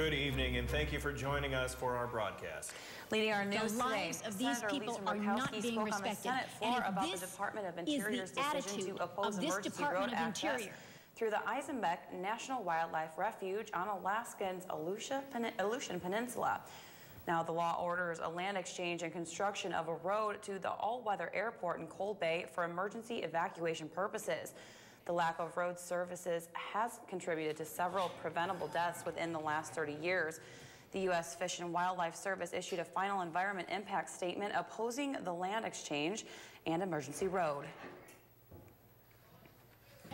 Good evening, and thank you for joining us for our broadcast. Leading our news today, the lives of these people are not being respected. And about the Department of Interior's decision to oppose emergency road access through the Eisenbeck National Wildlife Refuge on Alaska's Aleutian Peninsula. Now, the law orders a land exchange and construction of a road to the all-weather airport in Cold Bay for emergency evacuation purposes. The lack of road services has contributed to several preventable deaths within the last 30 years. The U.S. Fish and Wildlife Service issued a final environment impact statement opposing the land exchange and emergency road.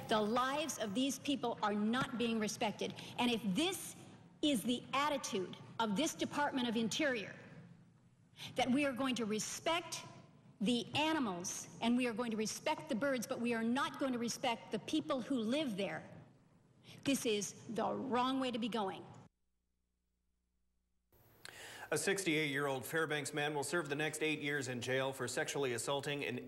The lives of these people are not being respected. And if this is the attitude of this Department of Interior, that we are going to respect the animals and we are going to respect the birds, but we are not going to respect the people who live there, this is the wrong way to be going. A 68-year-old Fairbanks man will serve the next 8 years in jail for sexually assaulting an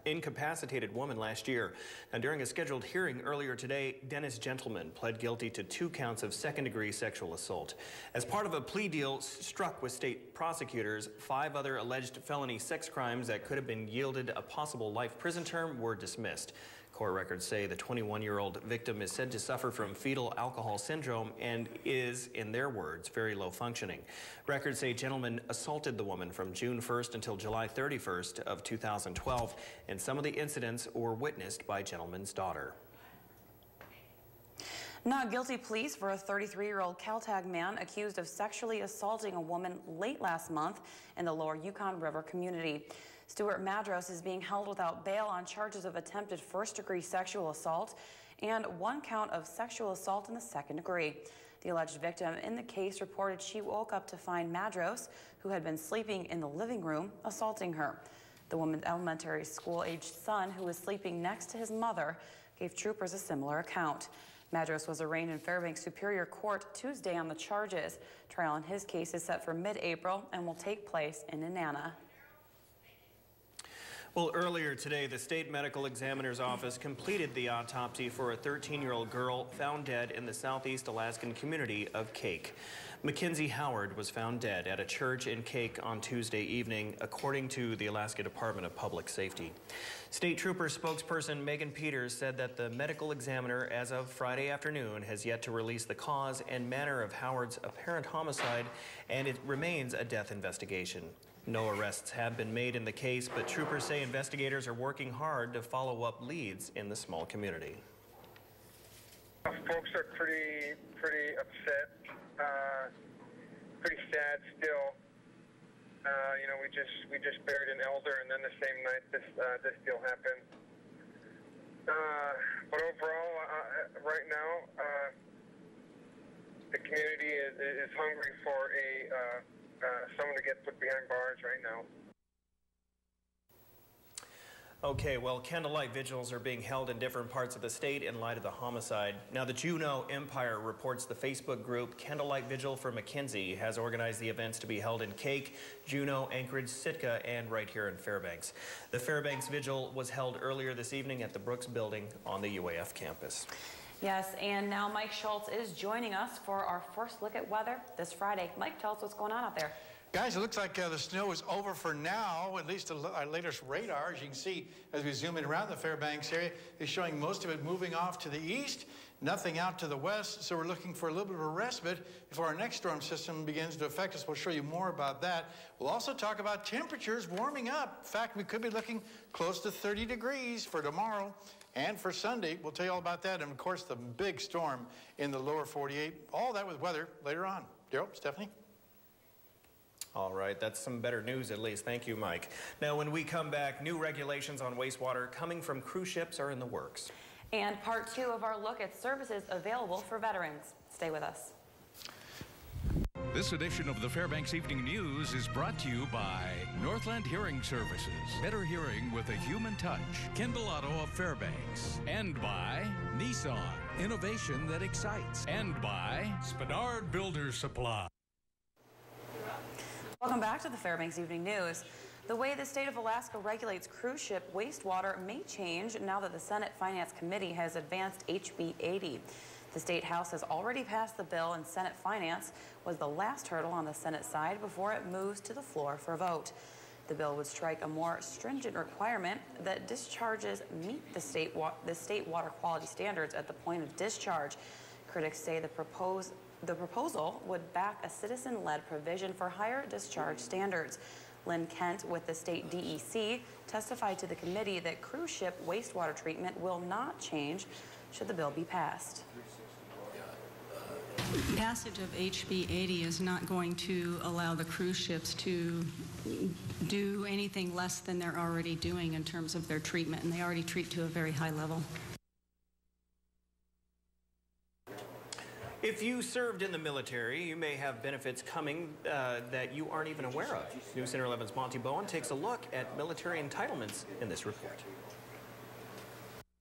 incapacitated woman last year. Now, during a scheduled hearing earlier today, Dennis Gentleman pled guilty to 2 counts of second-degree sexual assault. As part of a plea deal struck with state prosecutors, 5 other alleged felony sex crimes that could have been yielded a possible life prison term were dismissed. Court records say the 21-year-old victim is said to suffer from fetal alcohol syndrome and is, in their words, very low functioning. Records say Gentleman assaulted the woman from June 1st until July 31st of 2012, and some of the incidents were witnessed by Gentleman's daughter. Not guilty pleas for a 33-year-old Caltag man accused of sexually assaulting a woman late last month in the lower Yukon River community. Stuart Madros is being held without bail on charges of attempted first-degree sexual assault and 1 count of sexual assault in the second degree. The alleged victim in the case reported she woke up to find Madros, who had been sleeping in the living room, assaulting her. The woman's elementary school-aged son, who was sleeping next to his mother, gave troopers a similar account. Madros was arraigned in Fairbanks Superior Court Tuesday on the charges. Trial in his case is set for mid-April and will take place in Nenana. Well, earlier today, the state medical examiner's office completed the autopsy for a 13-year-old girl found dead in the southeast Alaskan community of Cake. Mackenzie Howard was found dead at a church in Cake on Tuesday evening, according to the Alaska Department of Public Safety. State Trooper spokesperson Megan Peters said that the medical examiner, as of Friday afternoon, has yet to release the cause and manner of Howard's apparent homicide, and it remains a death investigation. No arrests have been made in the case, but troopers say investigators are working hard to follow up leads in the small community. Folks are pretty upset, pretty sad still. You know, we just buried an elder, and then the same night this deal happened. But overall, right now, the community is hungry for someone to get put behind bars right now. Okay, well, candlelight vigils are being held in different parts of the state in light of the homicide. Now, the Juneau Empire reports the Facebook group Candlelight Vigil for Mackenzie has organized the events to be held in Cake, Juneau, Anchorage, Sitka, and right here in Fairbanks. The Fairbanks Vigil was held earlier this evening at the Brooks Building on the UAF campus. Yes, and now Mike Schultz is joining us for our first look at weather this Friday. Mike, tell us what's going on out there. Guys, it looks like the snow is over for now, at least our latest radar, as you can see as we zoom in around the Fairbanks area, is showing most of it moving off to the east, nothing out to the west, so we're looking for a little bit of a respite before our next storm system begins to affect us. We'll show you more about that. We'll also talk about temperatures warming up. In fact, we could be looking close to 30 degrees for tomorrow. And for Sunday, we'll tell you all about that. And, of course, the big storm in the lower 48. All that with weather later on. Daryl, Stephanie? All right, that's some better news at least. Thank you, Mike. Now, when we come back, new regulations on wastewater coming from cruise ships are in the works. And part 2 of our look at services available for veterans. Stay with us. This edition of the Fairbanks Evening News is brought to you by Northland Hearing Services. Better hearing with a human touch. Kendall Auto of Fairbanks. And by Nissan. Innovation that excites. And by Spadard Builder Supply. Welcome back to the Fairbanks Evening News. The way the state of Alaska regulates cruise ship wastewater may change now that the Senate Finance Committee has advanced HB 80. The State House has already passed the bill, and Senate Finance was the last hurdle on the Senate side before it moves to the floor for a vote. The bill would strike a more stringent requirement that discharges meet the state water quality standards at the point of discharge. Critics say the proposal would back a citizen-led provision for higher discharge standards. Lynn Kent with the state DEC testified to the committee that cruise ship wastewater treatment will not change should the bill be passed. Passage of HB 80 is not going to allow the cruise ships to do anything less than they're already doing in terms of their treatment, and they already treat to a very high level. If you served in the military, you may have benefits coming that you aren't even aware of. News Center 11's Monty Bowen takes a look at military entitlements in this report.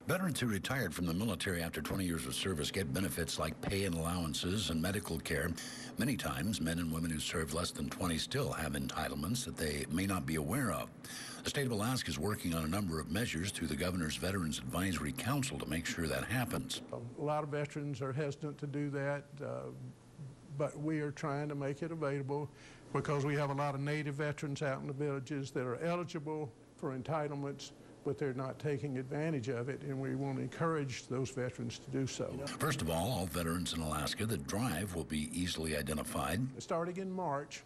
Veterans who retired from the military after 20 years of service get benefits like pay and allowances and medical care. Many times, men and women who served less than 20 still have entitlements that they may not be aware of. The state of Alaska is working on a number of measures through the Governor's Veterans Advisory Council to make sure that happens. A lot of veterans are hesitant to do that, but we are trying to make it available because we have a lot of Native veterans out in the villages that are eligible for entitlements, but they're not taking advantage of it, and we want to encourage those veterans to do so. First of all veterans in Alaska that drive will be easily identified. Starting in March,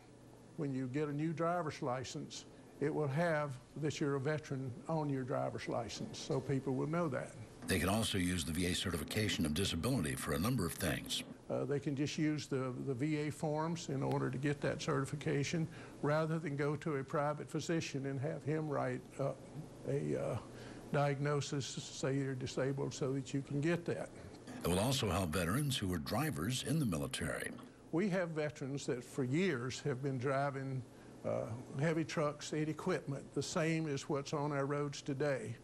when you get a new driver's license, it will have that you're a veteran on your driver's license, so people will know that. They can also use the VA certification of disability for a number of things. They can just use the VA forms in order to get that certification, rather than go to a private physician and have him write up a diagnosis, say you're disabled, so that you can get that. It will also help veterans who are drivers in the military. We have veterans that for years have been driving heavy trucks and equipment, the same as what's on our roads today.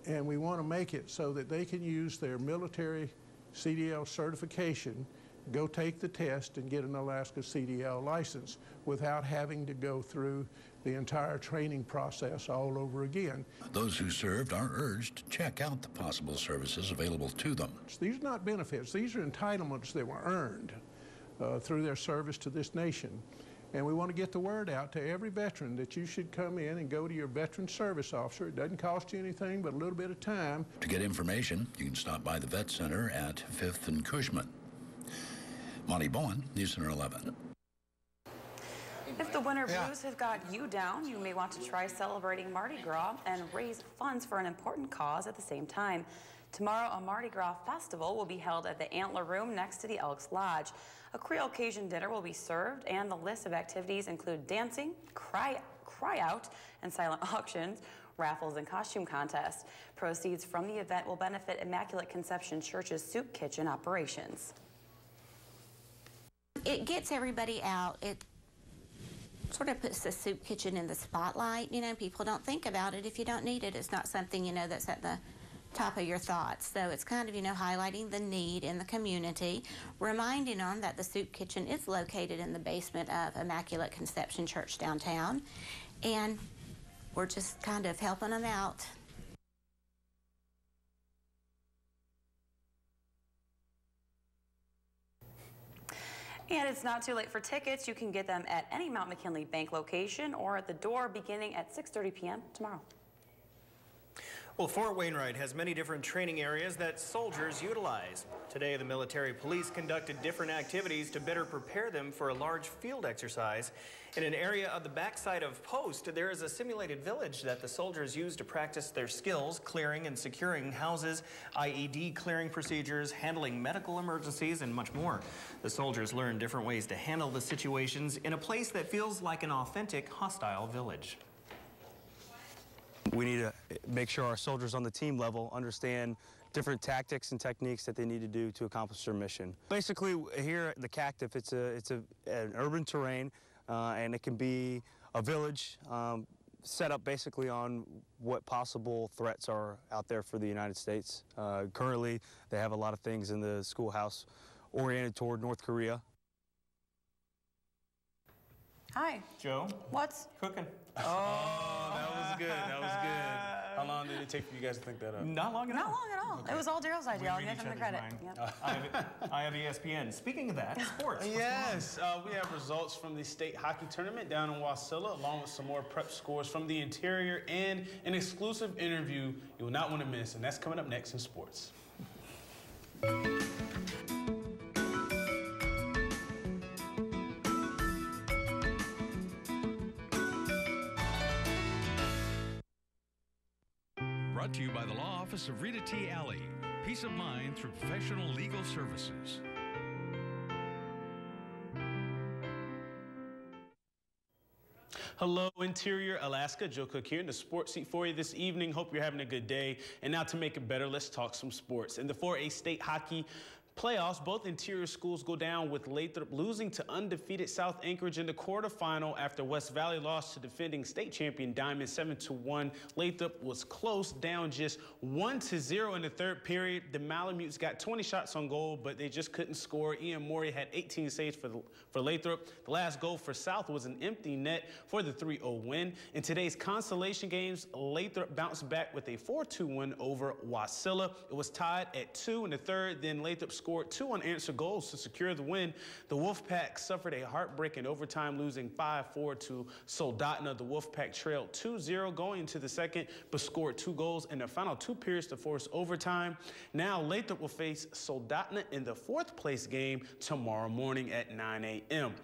And we want to make it so that they can use their military CDL certification, go take the test, and get an Alaska CDL license without having to go through the entire training process all over again. Those who served are urged to check out the possible services available to them. These are not benefits. These are entitlements that were earned through their service to this nation. And we want to get the word out to every veteran that you should come in and go to your veteran service officer. It doesn't cost you anything but a little bit of time. To get information, you can stop by the Vet Center at 5th and Cushman. Monty Bowen, News Center 11. If the winter blues have got you down, you may want to try celebrating Mardi Gras and raise funds for an important cause at the same time. Tomorrow, a Mardi Gras festival will be held at the Antler Room next to the Elks Lodge. A Creole Cajun dinner will be served, and the list of activities include dancing, cry out, and silent auctions, raffles, and costume contests. Proceeds from the event will benefit Immaculate Conception Church's soup kitchen operations. It gets everybody out. It sort of puts the soup kitchen in the spotlight. You know, people don't think about it if you don't need it. It's not something, you know, that's at the top of your thoughts. So it's kind of, you know, highlighting the need in the community, reminding them that the soup kitchen is located in the basement of Immaculate Conception Church downtown, and we're just kind of helping them out. And it's not too late for tickets. You can get them at any Mount McKinley Bank location or at the door beginning at 6:30 p.m. tomorrow. Well, Fort Wainwright has many different training areas that soldiers utilize. Today, the military police conducted different activities to better prepare them for a large field exercise. In an area of the backside of Post, there is a simulated village that the soldiers use to practice their skills, clearing and securing houses, IED clearing procedures, handling medical emergencies, and much more. The soldiers learn different ways to handle the situations in a place that feels like an authentic, hostile village. We need to make sure our soldiers on the team level understand different tactics and techniques that they need to do to accomplish their mission. Basically, here at the CACTIF, it's an urban terrain, and it can be a village set up basically on what possible threats are out there for the United States. Currently, they have a lot of things in the schoolhouse oriented toward North Korea. Hi. Joe? What's cooking? Oh, that was good. That was good. How long did it take for you guys to think that up? Not long at all. Not long at all. Okay. It was all Daryl's idea. I'll We give read him the each credit. other's mind. Yep. I have ESPN. Speaking of that, sports. What's Yes, we have results from the state hockey tournament down in Wasilla, along with some more prep scores from the interior and an exclusive interview you will not want to miss, and that's coming up next in sports. Brought to you by the Law Office of Rita T. Alley. Peace of mind through professional legal services. Hello, Interior Alaska. Joe Cook here in the sports seat for you this evening. Hope you're having a good day. And now to make it better, let's talk some sports. In the 4A state hockey playoffs, both interior schools go down with Lathrop losing to undefeated South Anchorage in the quarterfinal after West Valley lost to defending state champion Diamond 7-1. Lathrop was close, down just 1-0 in the third period. The Malamutes got 20 shots on goal, but they just couldn't score. Ian Morey had 18 saves for Lathrop. The last goal for South was an empty net for the 3-0 win. In today's consolation games, Lathrop bounced back with a 4-2 win over Wasilla. It was tied at 2 in the third, then Lathrop scored 2 unanswered goals to secure the win. The Wolfpack suffered a heartbreak in overtime, losing 5-4 to Soldotna. The Wolfpack trailed 2-0 going into the second, but scored 2 goals in the final 2 periods to force overtime. Now Lathrop will face Soldotna in the 4th place game tomorrow morning at 9 a.m.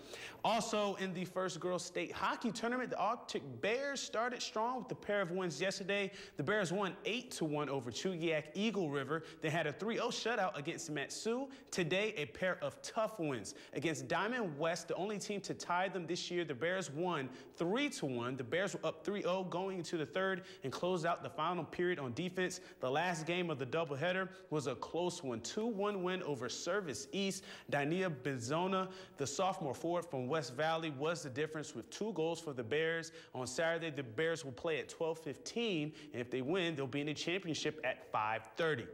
Also in the first girls state hockey tournament, the Arctic Bears started strong with a pair of wins yesterday. The Bears won 8-1 over Chugiak Eagle River. They had a 3-0 shutout against Matsu. Today, a pair of tough wins against Diamond West, the only team to tie them this year. The Bears won 3-1. The Bears were up 3-0 going into the third and closed out the final period on defense. The last game of the doubleheader was a close one, 2-1 win over Service East. Dania Benzona, the sophomore forward from West Valley, was the difference with 2 goals for the Bears. On Saturday, the Bears will play at 12:15, and if they win, they'll be in the championship at 5:30.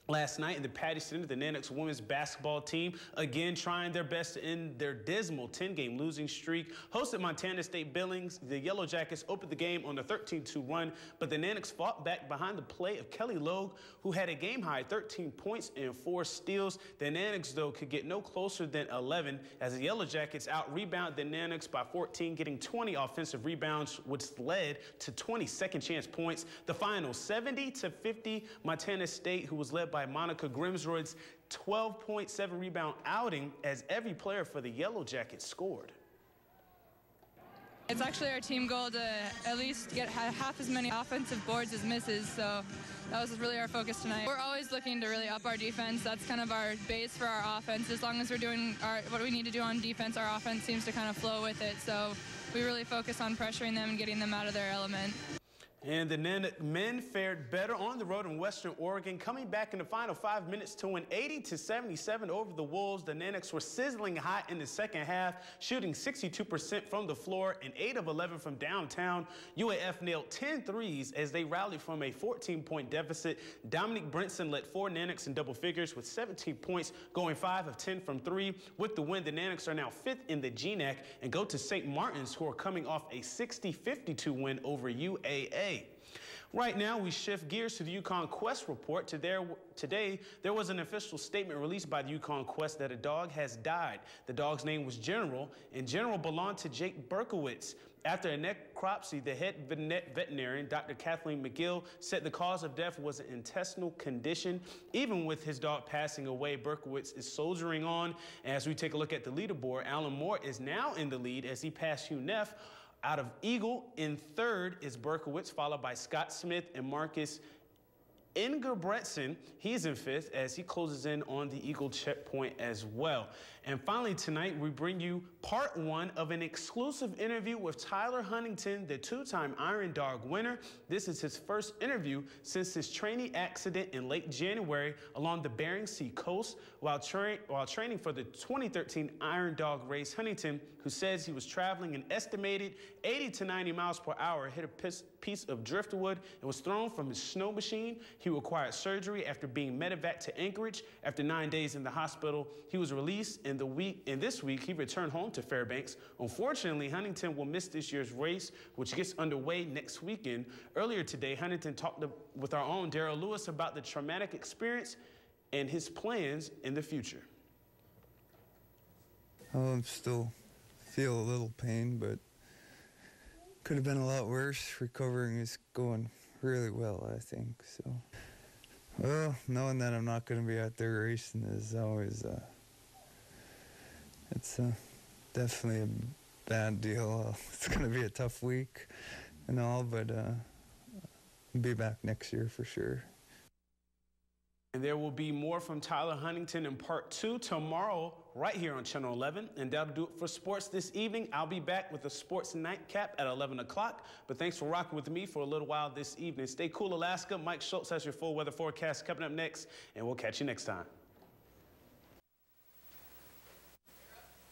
Last night in the Patty Center, the Nanox women's basketball team again trying their best to end their dismal 10-game losing streak. Hosted Montana State Billings, the Yellow Jackets opened the game on a 13-2 run, but the Nanox fought back behind the play of Kelly Logue, who had a game-high 13 points and 4 steals. The Nanox, though, could get no closer than 11 as the Yellow Jackets out-rebounded the Nanox by 14, getting 20 offensive rebounds, which led to 20 second-chance points. The final 70-50, Montana State, who was led by Monica Grimsroyd's 12.7 rebound outing as every player for the Yellow Jackets scored. It's actually our team goal to at least get half as many offensive boards as misses, so that was really our focus tonight. We're always looking to really up our defense. That's kind of our base for our offense. As long as we're doing what we need to do on defense, our offense seems to kind of flow with it, so we really focus on pressuring them and getting them out of their element. And the men fared better on the road in Western Oregon, coming back in the final 5 minutes to win 80-77 over the Wolves. The Nanox were sizzling hot in the second half, shooting 62% from the floor and 8 of 11 from downtown. UAF nailed 10 threes as they rallied from a 14-point deficit. Dominic Brinson led 4 Nanox in double figures with 17 points, going 5 of 10 from 3. With the win, the Nanox are now 5th in the GNAC and go to St. Martin's, who are coming off a 60-52 win over UAA. Right now, we shift gears to the Yukon Quest report. Today, there was an official statement released by the Yukon Quest that a dog has died. The dog's name was General, and General belonged to Jake Berkowitz. After a necropsy, the head veterinarian, Dr. Kathleen McGill, said the cause of death was an intestinal condition. Even with his dog passing away, Berkowitz is soldiering on. As we take a look at the leaderboard, Alan Moore is now in the lead as he passed Hugh Neff. Out of Eagle, in third is Berkowitz, followed by Scott Smith and Marcus Ingerbretson. He's in 5th as he closes in on the Eagle checkpoint as well. And finally tonight, we bring you part 1 of an exclusive interview with Tyler Huntington, the 2-time Iron Dog winner. This is his first interview since his training accident in late January along the Bering Sea coast. While training for the 2013 Iron Dog race, Huntington, who says he was traveling an estimated 80 to 90 miles per hour, hit a piece of driftwood and was thrown from his snow machine. He required surgery after being medevaced to Anchorage. After 9 days in the hospital, he was released. In this week, he returned home to Fairbanks. Unfortunately, Huntington will miss this year's race, which gets underway next weekend. Earlier today, Huntington talked with our own Daryl Lewis about the traumatic experience and his plans in the future. I still feel a little pain, but could have been a lot worse. Recovering is going really well, I think. So, well, knowing that I'm not going to be out there racing is always, it's definitely a bad deal. It's going to be a tough week and all, but I'll be back next year for sure. And there will be more from Tyler Huntington in part 2 tomorrow right here on Channel 11. And that'll do it for sports this evening. I'll be back with a sports nightcap at 11 o'clock. But thanks for rocking with me for a little while this evening. Stay cool, Alaska. Mike Schultz has your full weather forecast coming up next. And we'll catch you next time.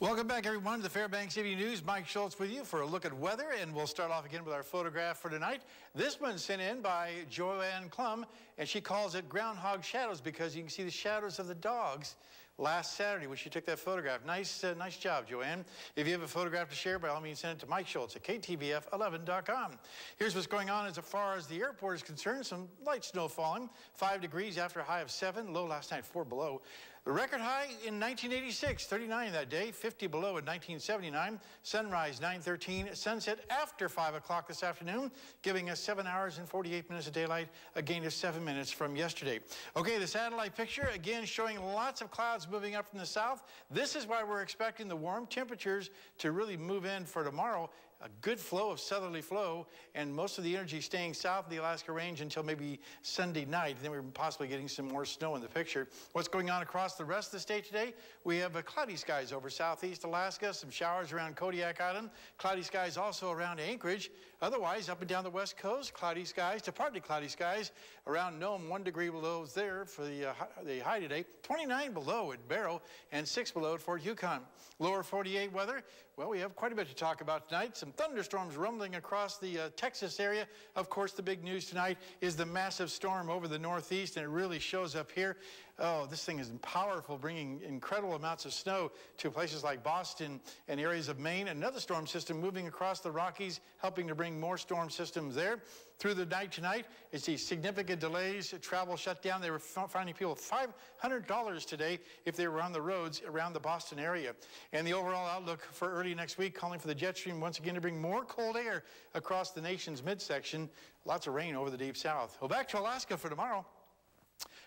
Welcome back, everyone, to the Fairbanks Evening News. Mike Schultz with you for a look at weather, and we'll start off again with our photograph for tonight. This one's sent in by Joanne Klum, and she calls it Groundhog Shadows because you can see the shadows of the dogs last Saturday when she took that photograph. Nice job, Joanne. If you have a photograph to share, by all means, send it to Mike Schultz at KTVF11.com. Here's what's going on as far as the airport is concerned. Some light snow falling. 5 degrees after a high of 7. Low last night, 4 below. The record high in 1986, 39 that day, 50 below in 1979. Sunrise 9:13, sunset after 5 o'clock this afternoon, giving us 7 hours and 48 minutes of daylight, a gain of 7 minutes from yesterday. Okay, the satellite picture, again, showing lots of clouds moving up from the south. This is why we're expecting the warm temperatures to really move in for tomorrow. A good flow of southerly flow, and most of the energy staying south of the Alaska Range until maybe Sunday night. Then we're possibly getting some more snow in the picture. What's going on across the rest of the state today? We have cloudy skies over southeast Alaska, some showers around Kodiak Island, cloudy skies also around Anchorage. Otherwise, up and down the west coast, cloudy skies to partly cloudy skies around Nome. 1 degree below there for the high today. 29 below at Barrow and 6 below at Fort Yukon. Lower 48 weather. Well, we have quite a bit to talk about tonight. Some thunderstorms rumbling across the Texas area. Of course, the big news tonight is the massive storm over the northeast, and it really shows up here. Oh, this thing is powerful, bringing incredible amounts of snow to places like Boston and areas of Maine. Another storm system moving across the Rockies, helping to bring more storm systems there. Through the night tonight, you see significant delays, travel shut down. They were finding people $500 today if they were on the roads around the Boston area. And the overall outlook for early next week, calling for the jet stream once again to bring more cold air across the nation's midsection. Lots of rain over the deep south. Well, back to Alaska for tomorrow.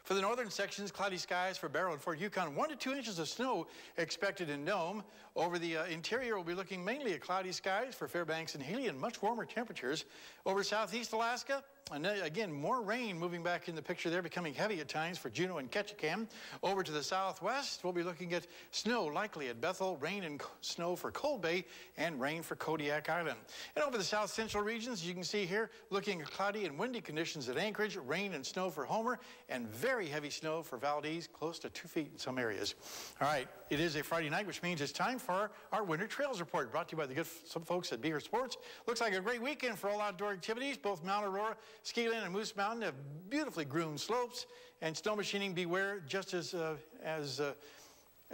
For the northern sections, cloudy skies for Barrow and Fort Yukon. 1 to 2 inches of snow expected in Nome. Over the interior, we'll be looking mainly at cloudy skies for Fairbanks and Healy and much warmer temperatures. Over southeast Alaska, and again, more rain moving back in the picture there, becoming heavy at times for Juneau and Ketchikan. Over to the southwest, we'll be looking at snow likely at Bethel, rain and snow for Cold Bay, and rain for Kodiak Island. And over the south central regions, you can see here, looking at cloudy and windy conditions at Anchorage, rain and snow for Homer, and very heavy snow for Valdez, close to 2 feet in some areas. All right, it is a Friday night, which means it's time for our Winter Trails Report, brought to you by the good folks at Beaver Sports. Looks like a great weekend for all outdoor activities. Both Mount Aurora, Skiland, and Moose Mountain have beautifully groomed slopes, and snow machining beware, just as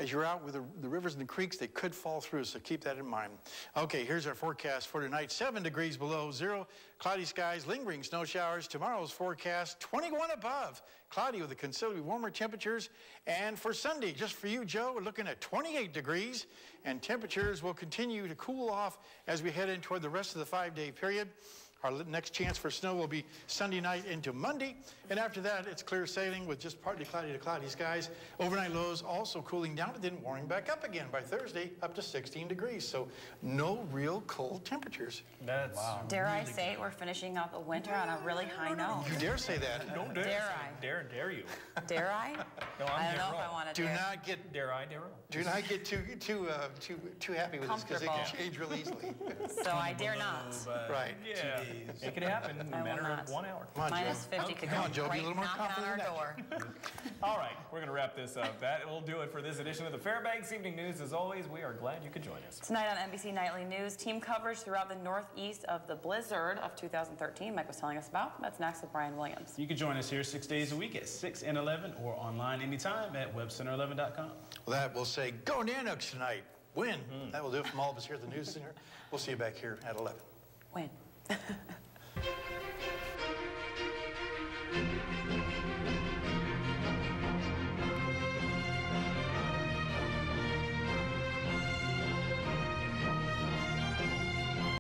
you're out with the rivers and the creeks, they could fall through, so keep that in mind. Okay, here's our forecast for tonight. 7 degrees below zero, cloudy skies, lingering snow showers. Tomorrow's forecast, 21 above, cloudy with a considerably warmer temperatures. And for Sunday, just for you, Joe, we're looking at 28 degrees, and temperatures will continue to cool off as we head in toward the rest of the 5-day period. Our next chance for snow will be Sunday night into Monday, and after that, it's clear sailing with just partly cloudy to cloudy skies. Overnight lows also cooling down, but then warming back up again by Thursday, up to 16 degrees. So no real cold temperatures. That's wow. Dare really I say it, we're finishing out the winter on a really high note. You dare say that? No, dare I? Dare you? Dare I? No, I don't know if I want to do not get. Dare I? Dare do not get too happy with this because it can change real easily. So I dare not. Right. Yeah. please. Make it happen in a matter of 1 hour. Come on, Minus Joe. 50 could Come go on, Joe. Be a right little more knocking on confident our than that. door. All right, we're going to wrap this up. That will do it for this edition of the Fairbanks Evening News. As always, we are glad you could join us. Tonight on NBC Nightly News, team coverage throughout the northeast of the blizzard of 2013 Mike was telling us about. That's next with Brian Williams. You can join us here 6 days a week at 6 and 11 or online anytime at webcenter11.com. Well, that will say, go Nanooks tonight. Win. That will do it from all of us here at the News Center. We'll see you back here at 11. Win.